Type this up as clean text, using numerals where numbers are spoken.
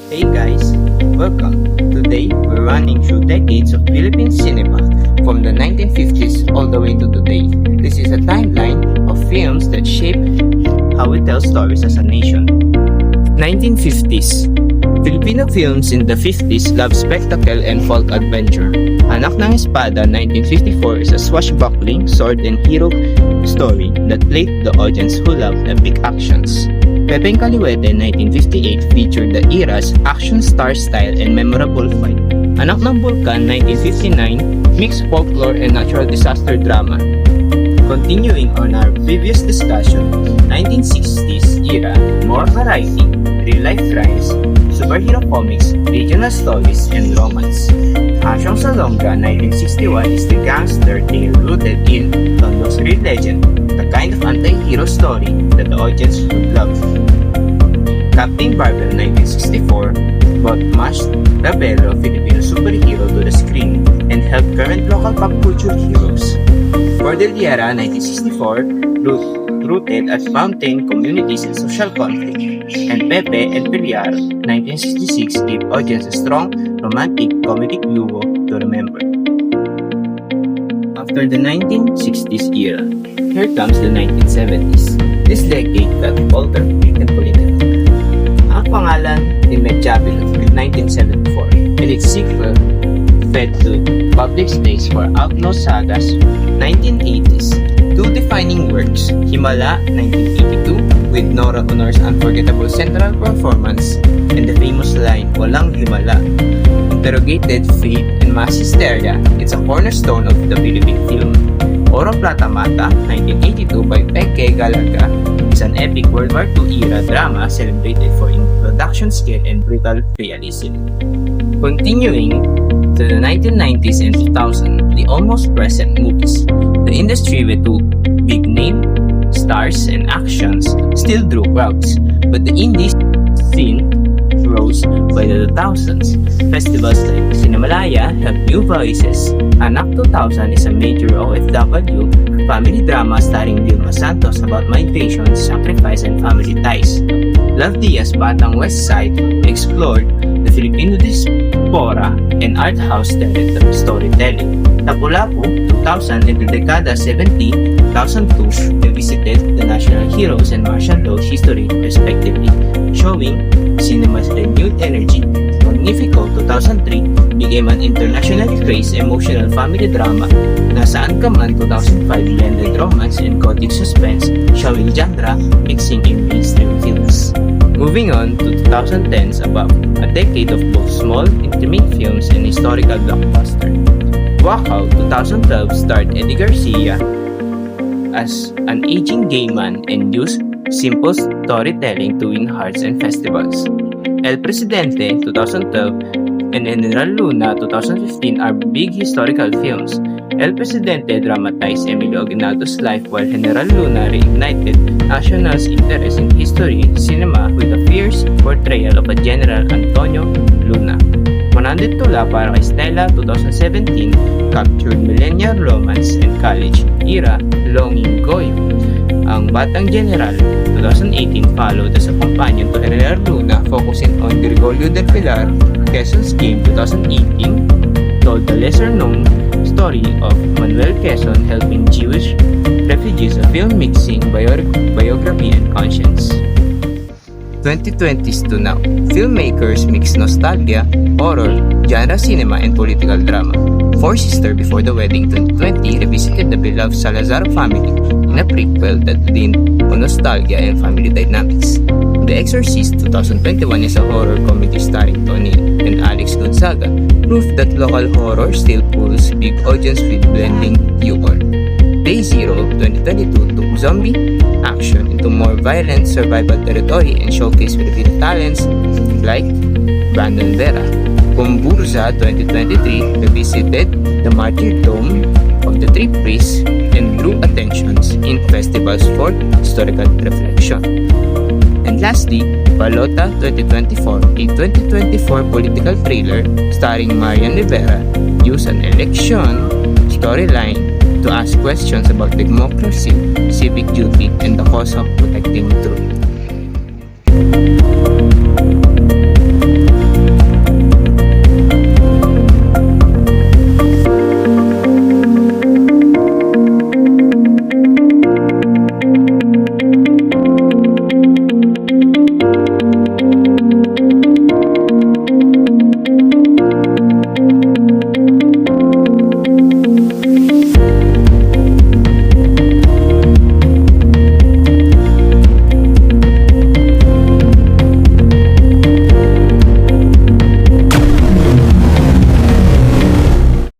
Hey guys, welcome. Today we're running through decades of Philippine cinema from the 1950s all the way to today. This is a timeline of films that shaped how we tell stories as a nation. 1950s. Filipino films in the 50s love spectacle and folk adventure. Anak ng Espada 1954 is a swashbuckling sword and hero story that played the audience who loved epic actions. Pepeng Kaliwete 1958 featured the era's action star style and memorable fight. Anak ng Bulkan 1959 mixed folklore and natural disaster drama. Continuing on our previous discussion, 1960s era, more variety, real-life crimes, superhero comics, regional stories, and romance. Asyong Salonga 1961 is the gangster tale rooted in Tondo's real legend, the kind of anti-hero story that the audience would love. Captain Barbell 1964 brought much Rebelo Filipino superhero to the screen and helped current local pop culture heroes. Cordillera 1964 rooted at fountain communities and social conflict, and Pepe and Pilar 1966 gave audience a strong romantic comedic duo to remember. After the 1960s era, here comes the 1970s. This decade got older and political. Ang pangalan ni Medjabel of 1974 and its sequel fed to public space for outlaw sagas. 1980s, two defining works, Himala 1982 with Nora Honor's unforgettable central performance and the famous line, Walang Himala, interrogated faith and mass hysteria. It's a cornerstone of the Philippine film. Oro Plata Mata 1982 by Peke Galaga is an epic World War II era drama celebrated for its production skill and brutal realism. Continuing to the 1990s and 2000s, the almost present movies. The industry with two big name stars and actions still drew crowds, but the indie scene rose by the 2000s. Festivals like Cinemalaya have new voices. Anak 2000 is a major OFW family drama starring Vilma Santos about migration, sacrifice, and family ties. Love Diaz Batang West Side explored the Filipino diaspora and art house storytelling. Lapu-Lapu 2000 and the Dekada 70-2002 revisited the national heroes and martial law history respectively, showing cinema's renewed energy. Magnifico 2003 became an internationally praised emotional family drama. Nasaan Ka Man 2005 blended romance and gothic suspense, showing genre mixing in mainstream films. Moving on to 2010s, above, a decade of both small, intimate films and historical blockbuster. Wacao 2012 starred Eddie Garcia as an aging gay man and used simple storytelling to win hearts and festivals. El Presidente 2012 and General Luna 2015 are big historical films. El Presidente dramatized Emilio Aguinaldo's life while General Luna reignited nationals' interest in history cinema with a fierce portrayal of a General Antonio Luna. 100 Tula para kay Stella 2017 captured millennial romance and college era longing Goyo. Ang Batang General 2018 followed as a companion to General Luna focusing on Gregorio del Pilar. Quezon's Game 2018 told the lesser-known story of Manuel Quezon helping Jewish refugees, a film mixing biography and conscience. 2020s to now, filmmakers mix nostalgia, horror, genre cinema, and political drama. Four Sisters Before the Wedding 2020 revisited the beloved Salazar family in a prequel that leaned on nostalgia and family dynamics. The Exorcist 2021 is a horror comedy starring Tony and Alex Gonzaga, proof that local horror still pulls big audience with blending humor. Day Zero 2022 took zombie action into more violent survival territory and showcased Filipino talents like Brandon Vera. Kumburza 2023 revisited the martyrdom of the three priests and drew attentions in festivals for historical reflection. And lastly, Balota 2024, a 2024 political thriller starring Marian Rivera, used an election storyline to ask questions about democracy, civic duty, and the cause of protecting truth.